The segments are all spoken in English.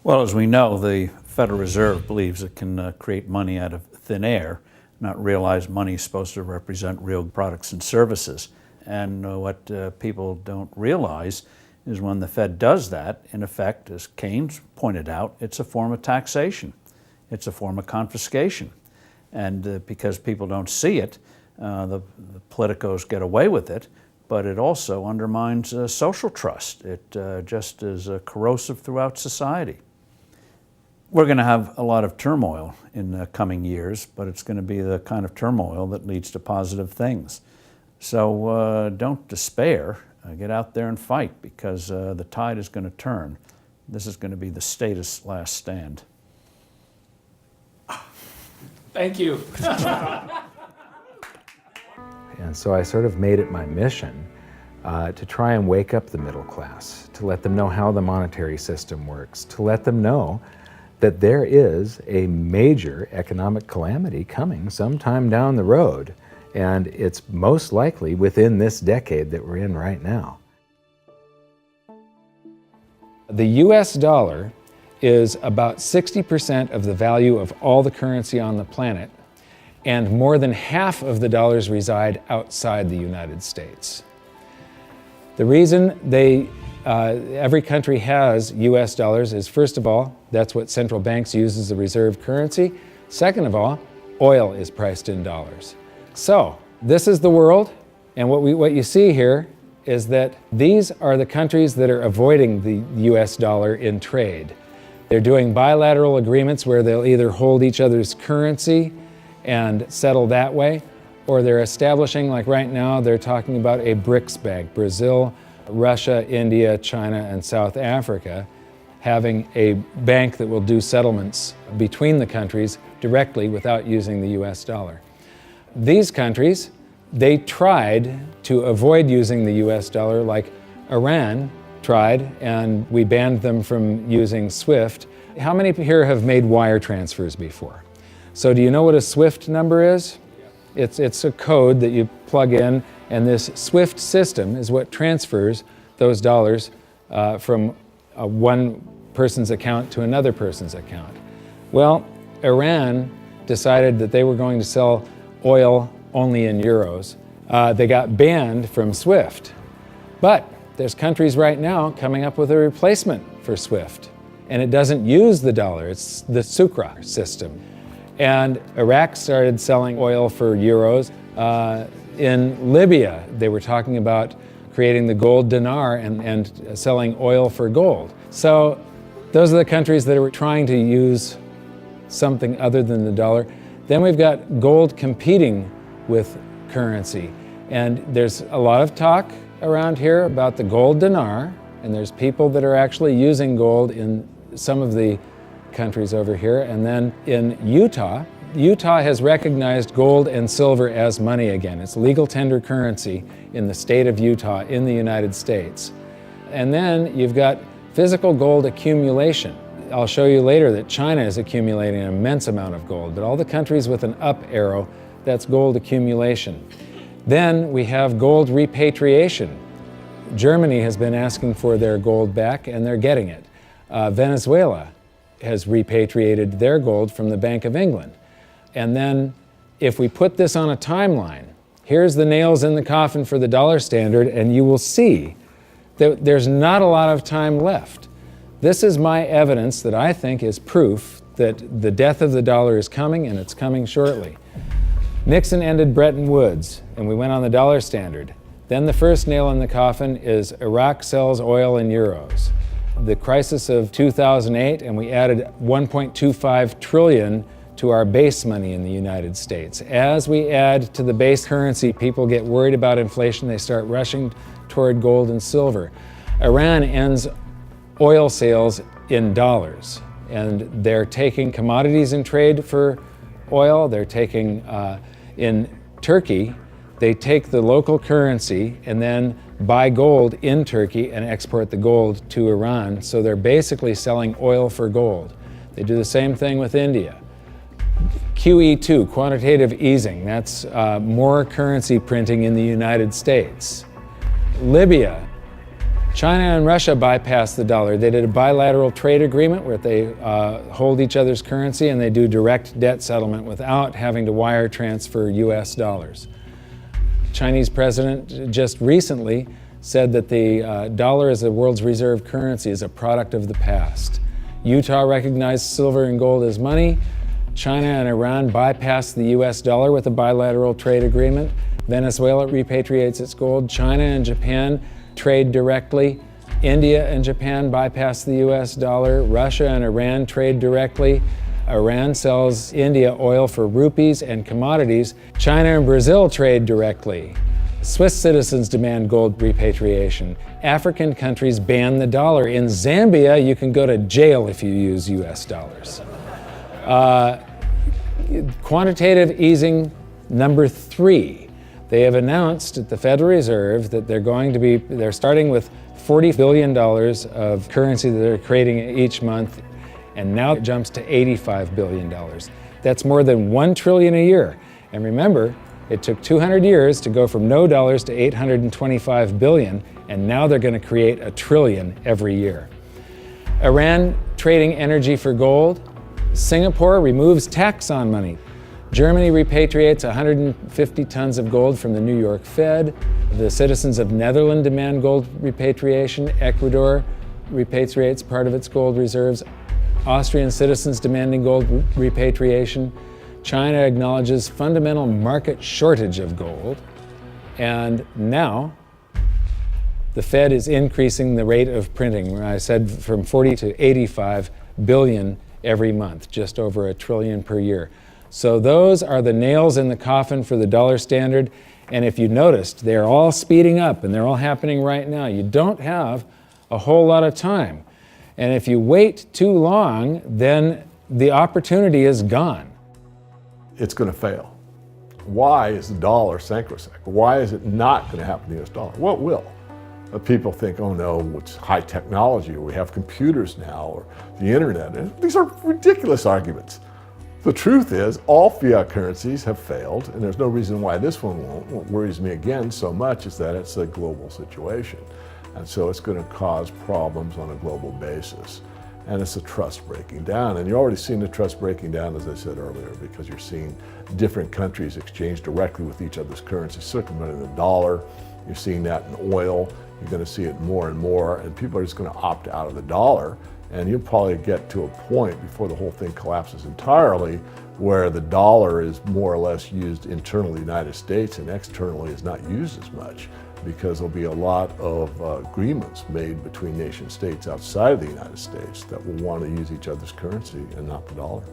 Well, as we know, the Federal Reserve believes it can create money out of thin air, not realize money is supposed to represent real products and services. And what people don't realize is when the Fed does that, in effect, as Keynes pointed out, it's a form of taxation. It's a form of confiscation. And because people don't see it, the politicos get away with it, but it also undermines social trust. It just is corrosive throughout society. We're going to have a lot of turmoil in the coming years, but it's going to be the kind of turmoil that leads to positive things. So don't despair. Get out there and fight, because the tide is going to turn. This is going to be the status last stand. Thank you. And so I sort of made it my mission to try and wake up the middle class, to let them know how the monetary system works, to let them know that there is a major economic calamity coming sometime down the road, and it's most likely within this decade that we're in right now. The US dollar is about 60% of the value of all the currency on the planet, and more than half of the dollars reside outside the United States. The reason every country has US dollars is, first of all, that's what central banks use as a reserve currency. Second of all, oil is priced in dollars. So this is the world, and what you see here is that these are the countries that are avoiding the US dollar in trade. They're doing bilateral agreements where they'll either hold each other's currency and settle that way, or they're establishing, like right now, they're talking about a BRICS bank, Brazil, Russia, India, China, and South Africa, having a bank that will do settlements between the countries directly without using the US dollar. These countries, they tried to avoid using the US dollar, like Iran tried, and we banned them from using SWIFT. How many here have made wire transfers before? So do you know what a SWIFT number is? It's a code that you plug in, and this SWIFT system is what transfers those dollars from one person's account to another person's account. Well, Iran decided that they were going to sell oil only in euros. They got banned from SWIFT. But there's countries right now coming up with a replacement for SWIFT, and it doesn't use the dollar, it's the Sukra system. And Iraq started selling oil for euros. In Libya, they were talking about creating the gold dinar and selling oil for gold. So those are the countries that are trying to use something other than the dollar. Then we've got gold competing with currency. And there's a lot of talk around here about the gold dinar, and there's people that are actually using gold in some of the countries over here. And then in Utah has recognized gold and silver as money again. It's legal tender currency in the state of Utah in the United States. And then you've got physical gold accumulation. I'll show you later that China is accumulating an immense amount of gold, but all the countries with an up arrow, that's gold accumulation. Then we have gold repatriation. Germany has been asking for their gold back, and they're getting it. Venezuela has repatriated their gold from the Bank of England. And then if we put this on a timeline, here's the nails in the coffin for the dollar standard, and you will see that there's not a lot of time left. This is my evidence that I think is proof that the death of the dollar is coming, and it's coming shortly. Nixon ended Bretton Woods, and we went on the dollar standard. Then the first nail in the coffin is Iraq sells oil in euros. The crisis of 2008, and we added 1.25 trillion to our base money in the United States. As we add to the base currency, people get worried about inflation. They start rushing toward gold and silver. Iran ends oil sales in dollars, and they're taking commodities in trade for oil. They're taking, in Turkey, they take the local currency and then buy gold in Turkey and export the gold to Iran. So they're basically selling oil for gold. They do the same thing with India. QE2, quantitative easing, that's more currency printing in the United States. Libya China and Russia bypassed the dollar. They did a bilateral trade agreement where they hold each other's currency and they do direct debt settlement without having to wire transfer US dollars. Chinese president just recently said that the dollar as the world's reserve currency is a product of the past. Utah recognized silver and gold as money. China and Iran bypassed the US dollar with a bilateral trade agreement. Venezuela repatriates its gold. China and Japan trade directly. India and Japan bypass the US dollar. Russia and Iran trade directly. Iran sells India oil for rupees and commodities. China and Brazil trade directly. Swiss citizens demand gold repatriation. African countries ban the dollar. In Zambia, you can go to jail if you use US dollars. Quantitative easing number 3. They have announced at the Federal Reserve that they're starting with $40 billion of currency that they're creating each month, and now it jumps to $85 billion. That's more than $1 trillion a year. And remember, it took 200 years to go from no dollars to 825 billion, and now they're going to create $1 trillion every year. Iran trading energy for gold. Singapore removes tax on money. Germany repatriates 150 tons of gold from the New York Fed. The citizens of Netherlands demand gold repatriation. Ecuador repatriates part of its gold reserves. Austrian citizens demanding gold repatriation. China acknowledges fundamental market shortage of gold. And now, the Fed is increasing the rate of printing. I said from 40 to 85 billion every month, just over $1 trillion per year. So those are the nails in the coffin for the dollar standard. And if you noticed, they're all speeding up and they're all happening right now. You don't have a whole lot of time. And if you wait too long, then the opportunity is gone. It's going to fail. Why is the dollar sacrosanct? Why is it not going to happen to the US dollar? Well, it will. People think, oh no, it's high technology, or we have computers now, or the internet. And these are ridiculous arguments. The truth is, all fiat currencies have failed, and there's no reason why this one won't. What worries me again so much is that it's a global situation. And so it's going to cause problems on a global basis. And it's a trust breaking down. And you're already seeing the trust breaking down, as I said earlier, because you're seeing different countries exchange directly with each other's currency, circumventing the dollar. You're seeing that in oil. You're going to see it more and more, and people are just going to opt out of the dollar. And you'll probably get to a point before the whole thing collapses entirely where the dollar is more or less used internally in the United States and externally is not used as much, because there'll be a lot of agreements made between nation states outside of the United States that will want to use each other's currency and not the dollar.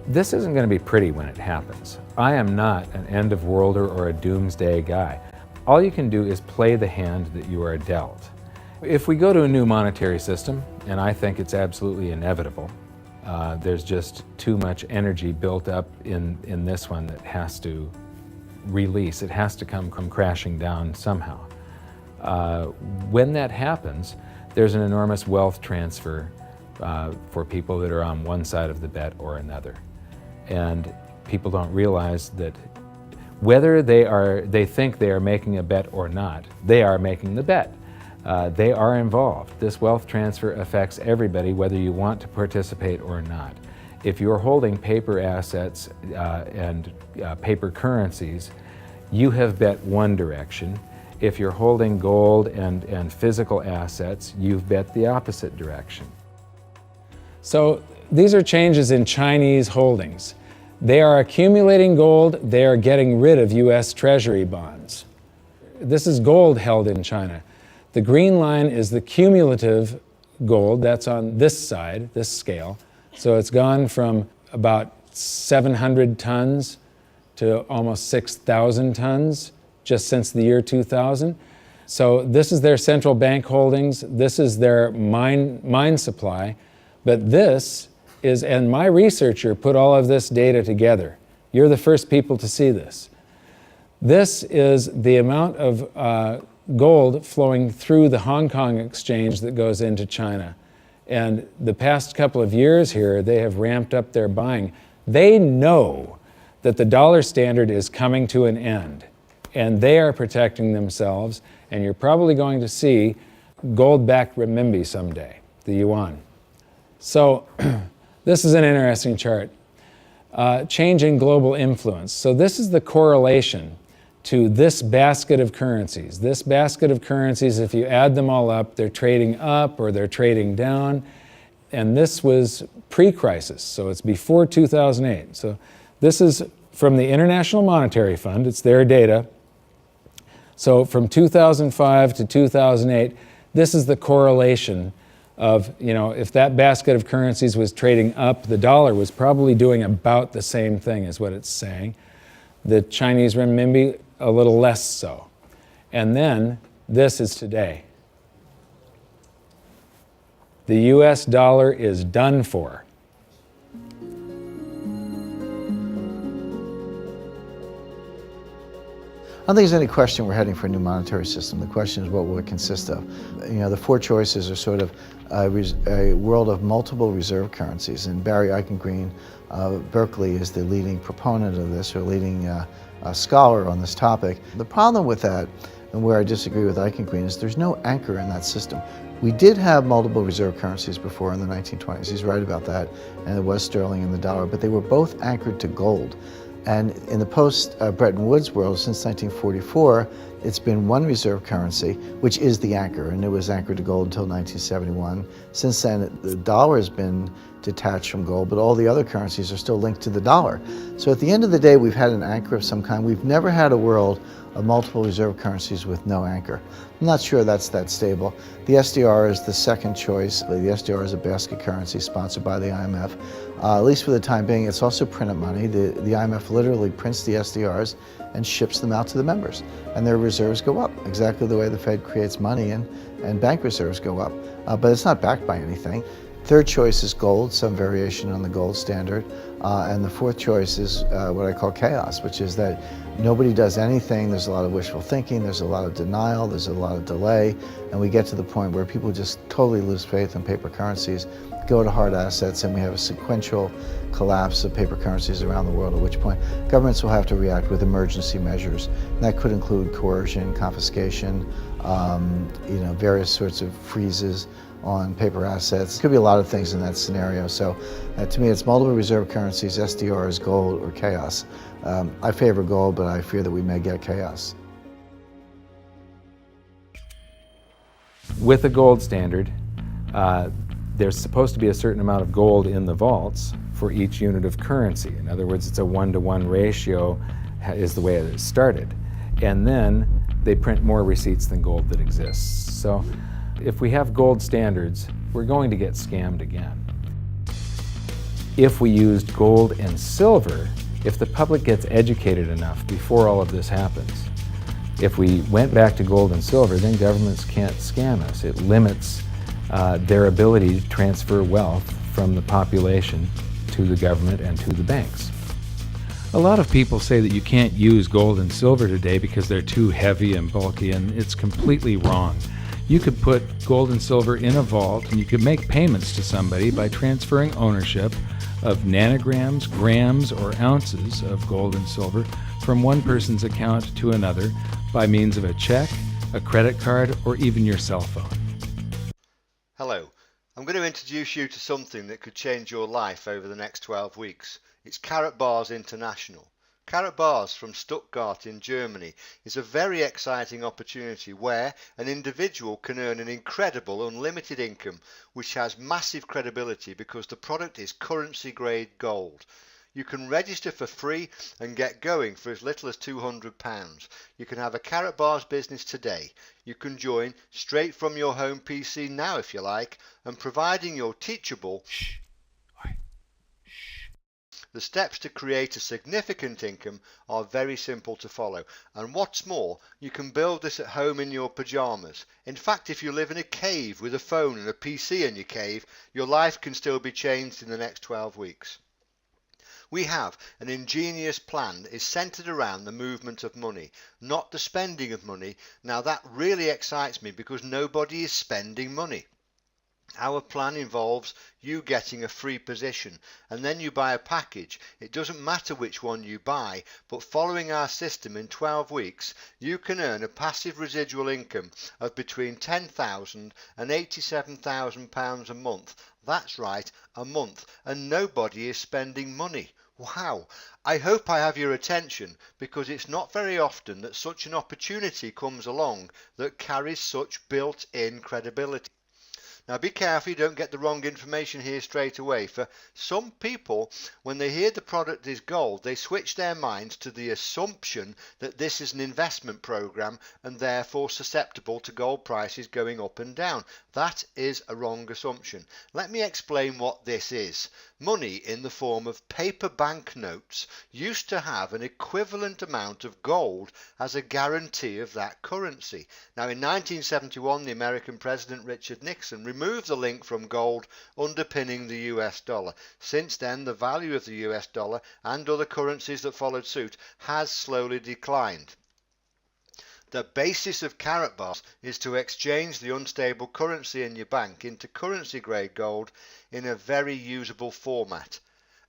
This isn't going to be pretty when it happens. I am not an end of worlder or a doomsday guy. All you can do is play the hand that you are dealt. If we go to a new monetary system, and I think it's absolutely inevitable, there's just too much energy built up in this one that has to release. It has to come crashing down somehow. When that happens, there's an enormous wealth transfer for people that are on one side of the bet or another. And people don't realize that whether they think they are making a bet or not, they are making the bet. They are involved. This wealth transfer affects everybody, whether you want to participate or not. If you're holding paper assets and paper currencies, you have bet one direction. If you're holding gold and physical assets, you've bet the opposite direction. So these are changes in Chinese holdings. They are accumulating gold. They are getting rid of US Treasury bonds. This is gold held in China. The green line is the cumulative gold. That's on this side, this scale. So it's gone from about 700 tons to almost 6,000 tons just since the year 2000. So this is their central bank holdings. This is their mine supply. But this is, and my researcher put all of this data together. You're the first people to see this. This is the amount of gold flowing through the Hong Kong exchange that goes into China. And the past couple of years here, they have ramped up their buying. They know that the dollar standard is coming to an end, and they are protecting themselves. And you're probably going to see gold-backed renminbi someday, the yuan. So this is an interesting chart. Change in global influence. So this is the correlation to this basket of currencies. This basket of currencies, if you add them all up, they're trading up or they're trading down. And this was pre-crisis, so it's before 2008. So this is from the International Monetary Fund. It's their data. So from 2005 to 2008, this is the correlation of, if that basket of currencies was trading up, the dollar was probably doing about the same thing is what it's saying. The Chinese renminbi, a little less so. And then this is today. The US dollar is done for. I don't think there's any question we're heading for a new monetary system. The question is what will it consist of? The four choices are sort of a world of multiple reserve currencies. And Barry Eichengreen of Berkeley is the leading proponent of this, or leading scholar on this topic. The problem with that, and where I disagree with Eichengreen, is there's no anchor in that system. We did have multiple reserve currencies before in the 1920s. He's right about that. And it was sterling and the dollar, but they were both anchored to gold. And in the post-Bretton Woods world, since 1944, it's been one reserve currency, which is the anchor, and it was anchored to gold until 1971. Since then, the dollar has been detached from gold, but all the other currencies are still linked to the dollar. So at the end of the day, we've had an anchor of some kind. We've never had a world of multiple reserve currencies with no anchor. I'm not sure that's that stable. The SDR is the second choice. The SDR is a basket currency sponsored by the IMF. At least for the time being, it's also printed money. The IMF literally prints the SDRs and ships them out to the members, and their reserves go up, exactly the way the Fed creates money and bank reserves go up. But it's not backed by anything. Third choice is gold, some variation on the gold standard. And the fourth choice is what I call chaos, which is that nobody does anything. There's a lot of wishful thinking, there's a lot of denial, there's a lot of delay, and we get to the point where people just totally lose faith in paper currencies, go to hard assets, and we have a sequential collapse of paper currencies around the world, at which point governments will have to react with emergency measures. And that could include coercion, confiscation, various sorts of freezes on paper assets. It could be a lot of things in that scenario. So to me, it's multiple reserve currencies, SDRs, gold, or chaos. I favor gold, but I fear that we may get chaos. With a gold standard, there's supposed to be a certain amount of gold in the vaults for each unit of currency. In other words, it's a 1-to-1 ratio is the way it started. And then they print more receipts than gold that exists. So if we have gold standards, we're going to get scammed again. If we used gold and silver, if the public gets educated enough before all of this happens, if we went back to gold and silver, then governments can't scam us. It limits their ability to transfer wealth from the population to the government and to the banks. A lot of people say that you can't use gold and silver today because they're too heavy and bulky, and it's completely wrong. You could put gold and silver in a vault, and you could make payments to somebody by transferring ownership of nanograms, grams, or ounces of gold and silver from one person's account to another by means of a check, a credit card, or even your cell phone. Hello, I'm going to introduce you to something that could change your life over the next 12 weeks. It's Karat Bars International. Karat Bars from Stuttgart in Germany is a very exciting opportunity where an individual can earn an incredible unlimited income which has massive credibility because the product is currency grade gold. You can register for free and get going for as little as £200. You can have a Karat Bars business today. You can join straight from your home PC now if you like, and providing you're teachable, the steps to create a significant income are very simple to follow, and what's more, you can build this at home in your pyjamas. In fact, if you live in a cave with a phone and a PC in your cave, your life can still be changed in the next 12 weeks. We have an ingenious plan that is centered around the movement of money, not the spending of money. Now that really excites me because nobody is spending money. Our plan involves you getting a free position, and then you buy a package. It doesn't matter which one you buy, but following our system in 12 weeks, you can earn a passive residual income of between £10,000 and £87,000 a month. That's right, a month, and nobody is spending money. Wow! I hope I have your attention, because it's not very often that such an opportunity comes along that carries such built-in credibility. Now be careful you don't get the wrong information here straight away. For some people, when they hear the product is gold, they switch their minds to the assumption that this is an investment program and therefore susceptible to gold prices going up and down. That is a wrong assumption. Let me explain what this is. Money in the form of paper banknotes used to have an equivalent amount of gold as a guarantee of that currency. Now in 1971, the American President Richard Nixon removed the link from gold underpinning the US dollar. Since then, the value of the US dollar and other currencies that followed suit has slowly declined. The basis of Karat Bars is to exchange the unstable currency in your bank into currency grade gold in a very usable format.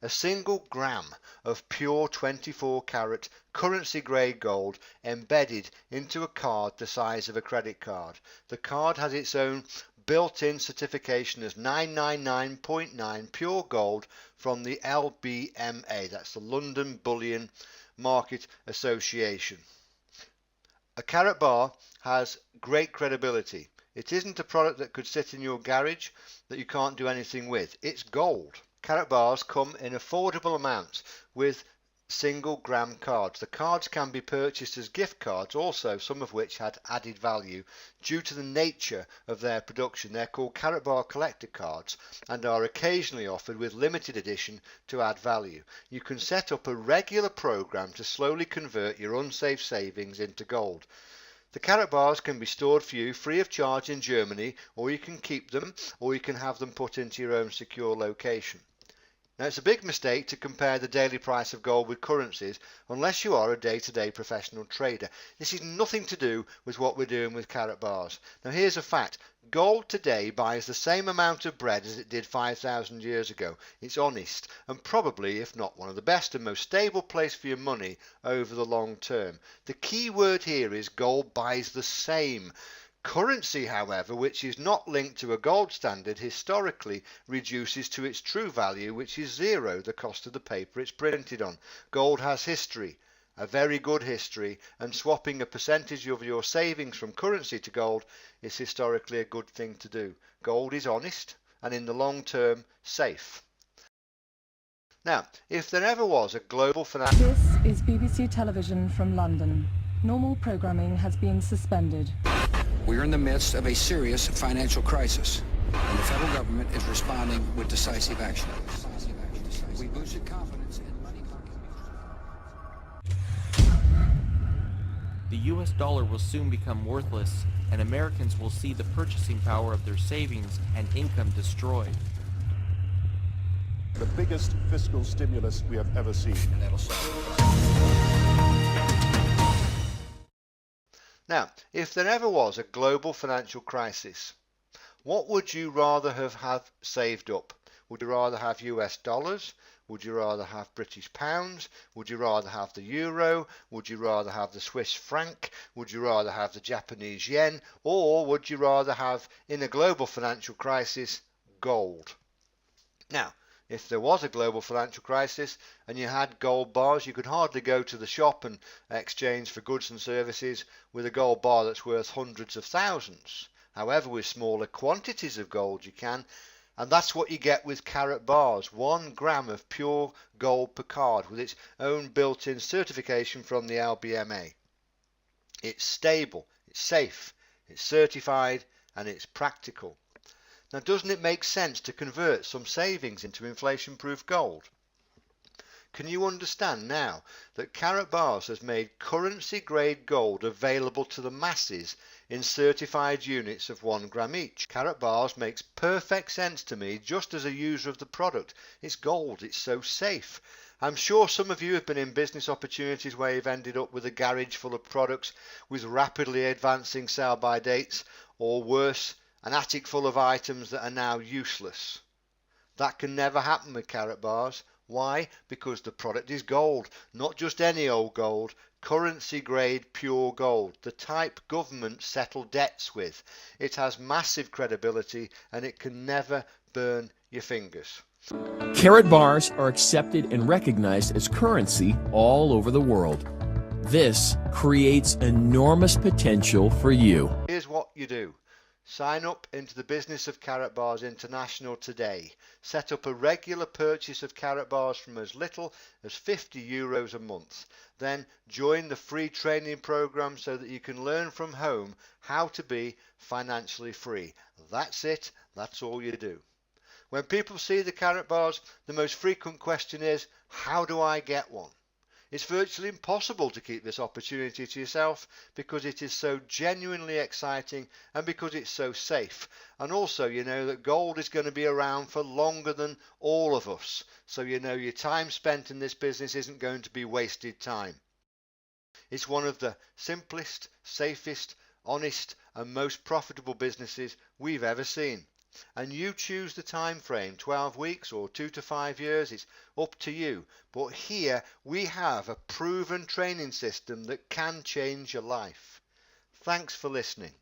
A single gram of pure 24 karat currency grade gold embedded into a card the size of a credit card. The card has its own built-in certification as 999.9 pure gold from the LBMA, that's the London Bullion Market Association. A Karat bar has great credibility. It isn't a product that could sit in your garage that you can't do anything with. It's gold. Karat bars come in affordable amounts with single gram cards. The cards can be purchased as gift cards also, some of which had added value due to the nature of their production. They're called Karat Bar collector cards and are occasionally offered with limited edition to add value. You can set up a regular program to slowly convert your unsafe savings into gold. The Karat bars can be stored for you free of charge in Germany, or you can keep them, or you can have them put into your own secure location. Now, it's a big mistake to compare the daily price of gold with currencies unless you are a day-to-day professional trader. This is nothing to do with what we're doing with Karat bars. Now, here's a fact. Gold today buys the same amount of bread as it did 5,000 years ago. It's honest and probably, if not one of the best and most stable place for your money over the long term. The key word here is gold buys the same. Currency, however, which is not linked to a gold standard, historically reduces to its true value, which is zero, the cost of the paper it's printed on. Gold has history, a very good history, and swapping a percentage of your savings from currency to gold is historically a good thing to do. Gold is honest and in the long term safe. Now, if there ever was a global financial... This is BBC Television from London. Normal programming has been suspended. We are in the midst of a serious financial crisis, and the federal government is responding with decisive action. We boosted confidence in money market. The US dollar will soon become worthless, and Americans will see the purchasing power of their savings and income destroyed. The biggest fiscal stimulus we have ever seen. And that'll solve it. Now, if there ever was a global financial crisis, what would you rather have saved up? Would you rather have US dollars? Would you rather have British pounds? Would you rather have the euro? Would you rather have the Swiss franc? Would you rather have the Japanese yen? Or would you rather have, in a global financial crisis, gold? Now, if there was a global financial crisis and you had gold bars, you could hardly go to the shop and exchange for goods and services with a gold bar that's worth hundreds of thousands. However, with smaller quantities of gold you can, and that's what you get with Karat bars. 1 gram of pure gold per card with its own built-in certification from the LBMA. It's stable, it's safe, it's certified, and it's practical. Now, doesn't it make sense to convert some savings into inflation-proof gold? Can you understand now that Karat Bars has made currency-grade gold available to the masses in certified units of 1 gram each? Karat Bars makes perfect sense to me just as a user of the product. It's gold, it's so safe. I'm sure some of you have been in business opportunities where you've ended up with a garage full of products with rapidly advancing sell-by dates, or worse, an attic full of items that are now useless. That can never happen with Karat Bars. Why? Because the product is gold, not just any old gold, currency grade pure gold, the type governments settle debts with. It has massive credibility and it can never burn your fingers. Karat bars are accepted and recognized as currency all over the world. This creates enormous potential for you. Here's what you do. Sign up into the business of Karat Bars International today. Set up a regular purchase of Karat Bars from as little as €50 a month. Then join the free training program so that you can learn from home how to be financially free. That's it. That's all you do. When people see the Karat Bars, the most frequent question is, how do I get one? It's virtually impossible to keep this opportunity to yourself because it is so genuinely exciting and because it's so safe. And also you know that gold is going to be around for longer than all of us. So you know your time spent in this business isn't going to be wasted time. It's one of the simplest, safest, honest and most profitable businesses we've ever seen. And you choose the time frame, 12 weeks or 2 to 5 years, it's up to you. But here we have a proven training system that can change your life. Thanks for listening.